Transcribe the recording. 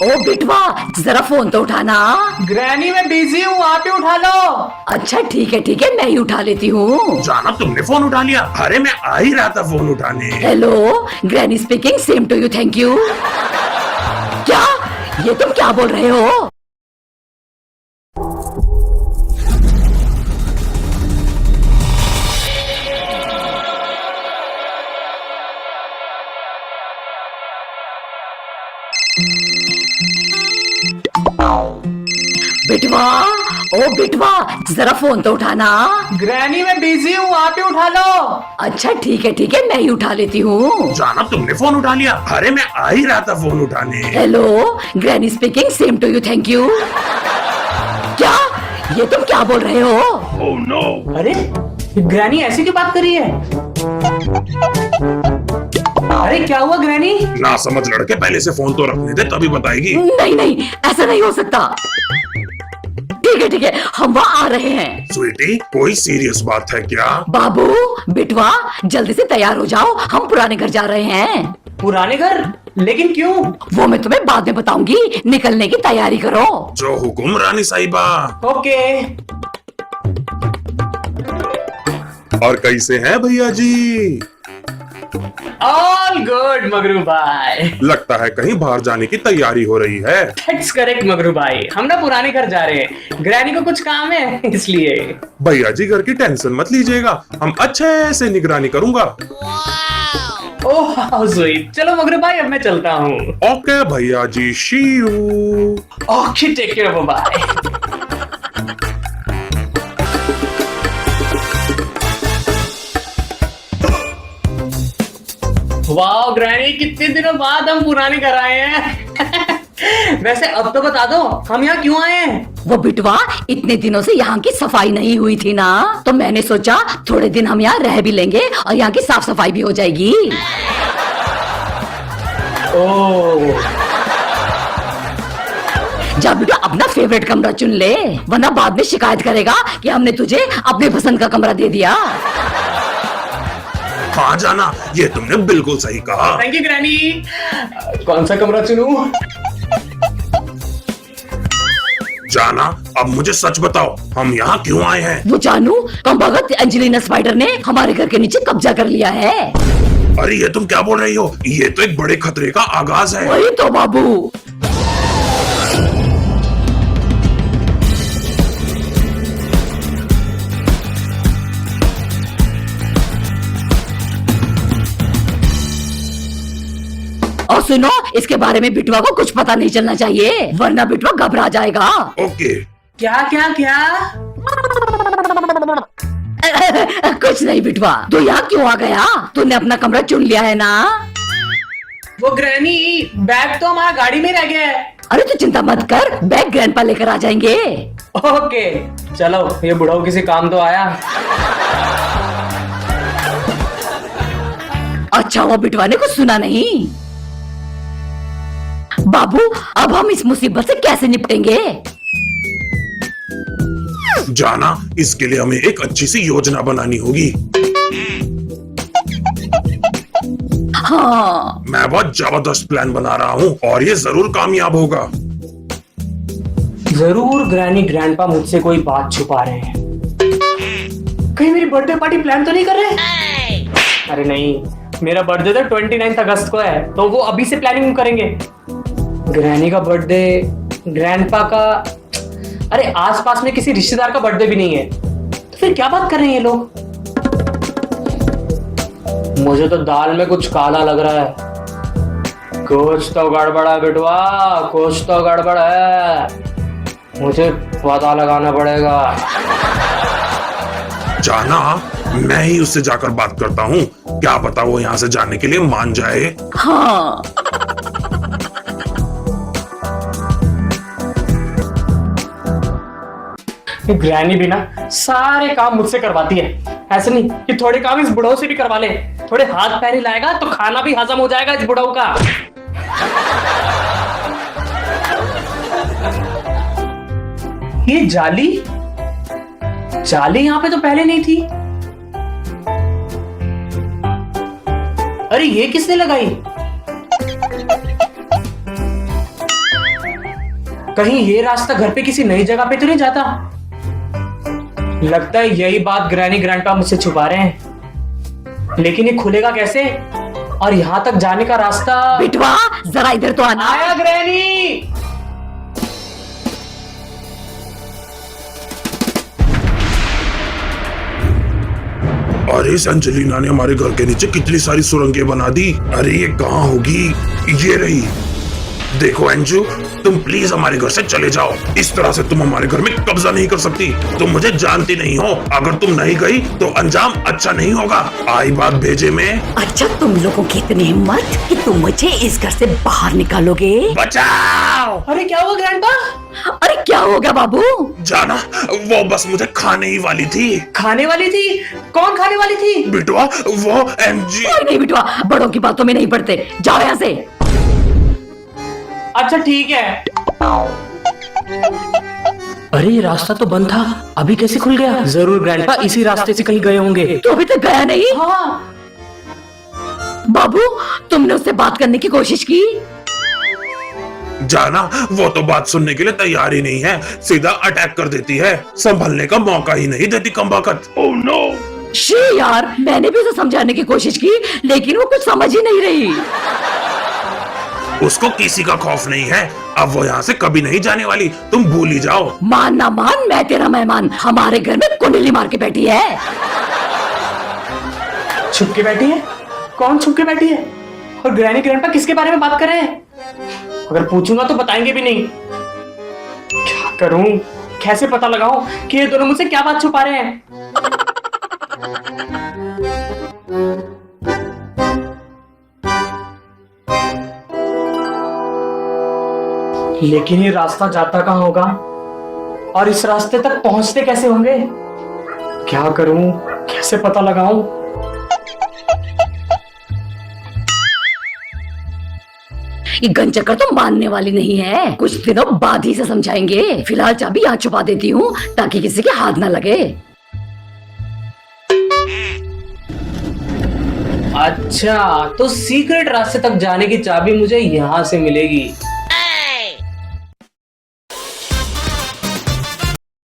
ओ बिटवा, जरा फोन तो उठाना। ग्रैनी मैं बिजी हूँ, आप ही उठा लो। अच्छा ठीक है मैं ही उठा लेती हूँ। जाना तुमने फोन उठा लिया? अरे मैं आ ही रहा था फोन उठाने। Hello, granny speaking, same to you, thank you. क्या ये तुम क्या बोल रहे हो? बिटवा, ओ बिटवा, जरा फोन तो उठाना। ग्रैनी मैं बिजी हूँ, आप ही उठा लो। अच्छा ठीक है मैं ही उठा लेती हूँ। जाना तुमने फोन उठा लिया? अरे मैं आ ही रहा था फोन उठाने। Hello, granny speaking, same to you, thank you. क्या ये तुम क्या बोल रहे हो? Oh no. अरे ग्रैनी ऐसी क्यों बात कर रही है? अरे क्या हुआ ग्रैनी? ना समझ लड़के, पहले से फोन तो रखने दे तभी बताएगी। नहीं ऐसा नहीं हो सकता। ठीक है हम वहाँ आ रहे हैं। स्वीटी, कोई सीरियस बात है क्या? बाबू, बिटवा, जल्दी से तैयार हो जाओ, हम पुराने घर जा रहे हैं। पुराने घर? लेकिन क्यों? वो मैं तुम्हें बाद में बताऊंगी, निकलने की तैयारी करो। जो हुकुम रानी साहिबा। ओके। और कैसे हैं भैया जी? ऑल गुड मगरू भाई। लगता है कहीं बाहर जाने की तैयारी हो रही है। दैट्स करेक्ट मगरू भाई, हम ना पुराने घर जा रहे हैं, ग्रैनी को कुछ काम है इसलिए। भैया जी घर की टेंशन मत लीजिएगा, हम अच्छे से निगरानी करूंगा। Oh how sweet. चलो मगरू भाई, अब मैं चलता हूँ। ओके भैया जी, see you. Okay, take care, bye. वाह ग्रैनी, कितने दिनों बाद हम पुराने घर आए हैं। वैसे अब तो बता दो, हम यहाँ क्यों आए हैं? वो बिटवा, इतने दिनों से यहाँ की सफाई नहीं हुई थी ना, तो मैंने सोचा थोड़े दिन हम यहाँ रह भी लेंगे और यहाँ की साफ सफाई भी हो जाएगी। ओह, जा बेटा, अपना फेवरेट कमरा चुन ले, वरना बाद में शिकायत करेगा कि हमने तुझे अपने पसंद का कमरा दे दिया। हाँ जाना, ये तुमने बिल्कुल सही कहा। Thank you granny. कौन सा कमरा चुनूं? जाना, अब मुझे सच बताओ, हम यहाँ क्यों आए हैं? वो जानू, कमबख्त एंजेलिना स्पाइडर ने हमारे घर के नीचे कब्जा कर लिया है। अरे ये तुम क्या बोल रही हो? ये तो एक बड़े खतरे का आगाज है। वही तो बाबू। और सुनो, इसके बारे में बिटवा को कुछ पता नहीं चलना चाहिए, वरना बिटवा घबरा जाएगा। ओके। क्या क्या क्या? कुछ नहीं बिटवा, तू यहाँ क्यों आ गया? तूने अपना कमरा चुन लिया है ना? वो ग्रैनी, बैग तो हमारा गाड़ी में रह गया है। अरे तू चिंता मत कर, बैग ग्रैंडपा लेकर आ जाएंगे। ओके चलो, ये बुढ़ाऊ किसी काम तो आया। अच्छा हुआ बिटवा ने कुछ सुना नहीं। बाबू, अब हम इस मुसीबत से कैसे निपटेंगे? जाना, इसके लिए हमें एक अच्छी सी योजना बनानी होगी। हाँ, मैं बहुत जबरदस्त प्लान बना रहा हूँ और ये जरूर कामयाब होगा। जरूर ग्रैनी ग्रैंडपा मुझसे कोई बात छुपा रहे हैं। कहीं मेरी बर्थडे पार्टी प्लान तो नहीं कर रहे? अरे नहीं, मेरा बर्थडे तो 29 अगस्त को है, तो वो अभी से प्लानिंग करेंगे। ग्रैनी का बर्थडे, ग्रैंडपा का, अरे आसपास में किसी रिश्तेदार का बर्थडे भी नहीं है, तो फिर क्या बात कर रहे हैं ये लोग? मुझे तो दाल में कुछ काला लग रहा है। कुछ तो गड़बड़ है बेटवा, कुछ तो गड़बड़ है, मुझे पता लगाना पड़ेगा। जाना, मैं ही उससे जाकर बात करता हूँ, क्या पता वो यहाँ से जाने के लिए मान जाए। हाँ। ग्रैनी भी ना सारे काम मुझसे करवाती है, ऐसे नहीं कि थोड़े काम इस बुढ़ाऊ से भी करवा ले। थोड़े हाथ पैर हिलाएगा तो खाना भी हजम हो जाएगा इस बुढ़ाऊ का। ये जाली, जाली यहाँ पे तो पहले नहीं थी। अरे ये किसने लगाई? कहीं ये रास्ता घर पे किसी नई जगह पे तो नहीं जाता? लगता है यही बात ग्रैनी ग्रैंडपा मुझसे छुपा रहे हैं, लेकिन ये खुलेगा कैसे? और यहाँ तक जाने का रास्ता। बिटवा जरा इधर तो आना। आया ग्रैनी। अरे इस एंजेलिना ने हमारे घर के नीचे कितनी सारी सुरंगें बना दी। अरे ये कहाँ होगी? ये रही। देखो एंजू, तुम प्लीज हमारे घर से चले जाओ। इस तरह से तुम हमारे घर में कब्जा नहीं कर सकती। तुम मुझे जानती नहीं हो। अगर तुम नहीं गई तो अंजाम अच्छा नहीं होगा। आई बात भेजे में। अच्छा, तुम लोगों की इतनी हिम्मत कि तुम मुझे इस घर से बाहर निकालोगे? बचाओ! अरे क्या हुआ ग्रैंडपा? अरे क्या होगा बाबू? जाना, वो बस मुझे खाने ही वाली थी। खाने वाली थी? कौन खाने वाली थी? बिटवा, वो एंजी। कोई नहीं बिटवा, बड़ों की बातों में नहीं पड़ते। जाओ यहाँ से। अच्छा ठीक है। अरे ये रास्ता तो बंद था, अभी कैसे खुल गया? जरूर ग्रैंडपा इसी रास्ते से कहीं गए होंगे। तो अभी तक गया नहीं? हाँ। बाबू, तुमने उससे बात करने की कोशिश की? जाना, वो तो बात सुनने के लिए तैयार ही नहीं है। सीधा अटैक कर देती है। संभलने का मौका ही नहीं देती कमबख्त। Oh no. शी यार, मैंने भी उसे समझाने की कोशिश की, लेकिन वो कुछ समझ ही नहीं रही। उसको किसी का खौफ नहीं है। अब वो यहाँ से कभी नहीं जाने वाली। तुम भूल ही जाओ। मान ना मान, मैं तेरा मेहमान। हमारे घर में कुंडली मार के बैठी है। छुप के बैठी है? कौन छुप के बैठी है? और ग्रैनी ग्रैंडपा किसके बारे में बात कर रहे हैं? अगर पूछूंगा तो बताएंगे भी नहीं। क्या करूं? कैसे पता लगाऊं कि ये दोनों मुझसे क्या बात छुपा रहे हैं? लेकिन ये रास्ता जाता कहाँ होगा? और इस रास्ते तक पहुंचते कैसे होंगे? क्या करूं? कैसे पता लगाऊं? ये गंचक्कर तो मानने वाली नहीं है। कुछ दिनों बाद ही से समझाएंगे। फिलहाल चाबी यहाँ छुपा देती हूँ ताकि किसी के हाथ ना लगे। अच्छा, तो सीक्रेट रास्ते तक जाने की चाबी मुझे यहाँ से मिलेगी।